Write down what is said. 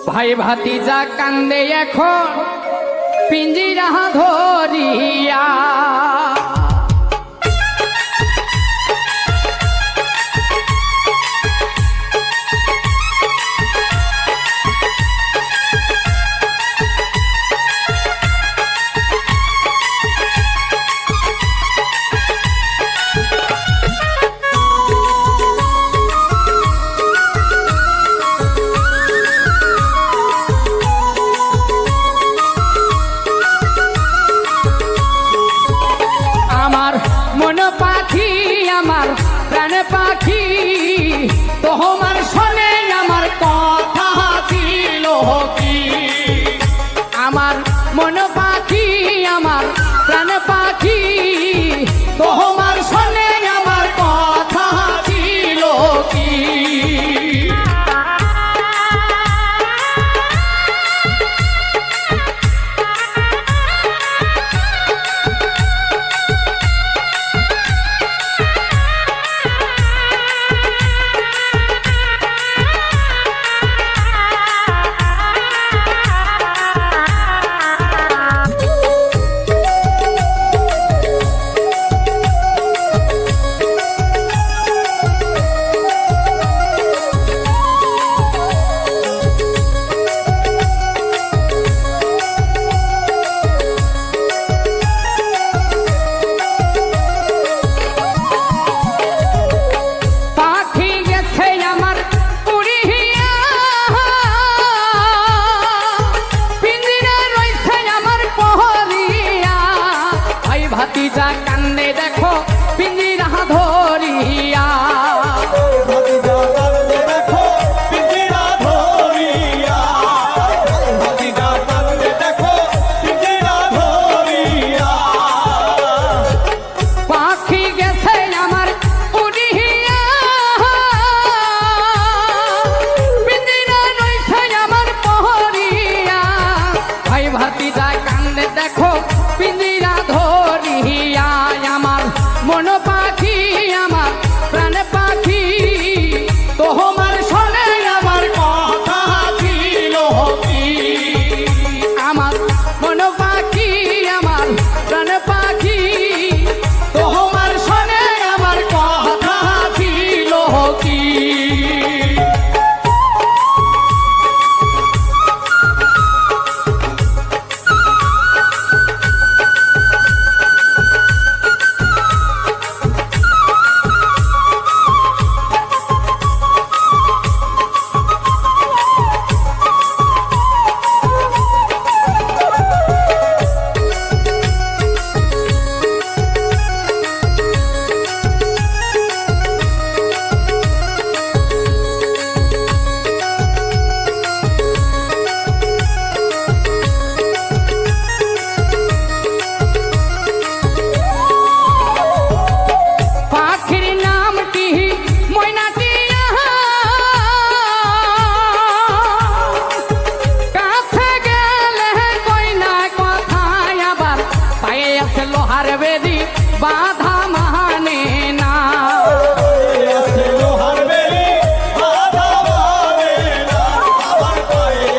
ভাই ভাতিজা কান্দে এখন পিঞ্জিরা ধরিয়া। মন পাখি আমার প্রাণ পাখি তোমার শোনে আমার কথা ছিল কি। আমার মন পাখি আমার প্রাণ পাখি তোমার শোনে আমার কথা ছিল কি। ভাতিজা কান্দে দেখো পিঞ্জিরা ধরিয়া। ভাতিজা কান্দে দেখো পিঞ্জিরা ধরিয়া। ভাতিজা কান্দে দেখো পিঞ্জিরা ধরিয়া। পাখি গেছে আমার উড়িয়া পিঞ্জিরা রইছে আমার পহরিয়া। ভাই ভাতিজা কান্দে দেখো পিঞ্জিরা ধরিয়া। আমার মন পাখি আমার প্রাণ পাখি তোমার শোনে আমার কথা ছিল কি। আমার মন পাখি আমার প্রাণ পাখি তোমার শোনে আমার কথা ছিল কি। লোহার বেদি বাধা মানে না। লোহার বেদি বাধা মানে না। আমার পায়ে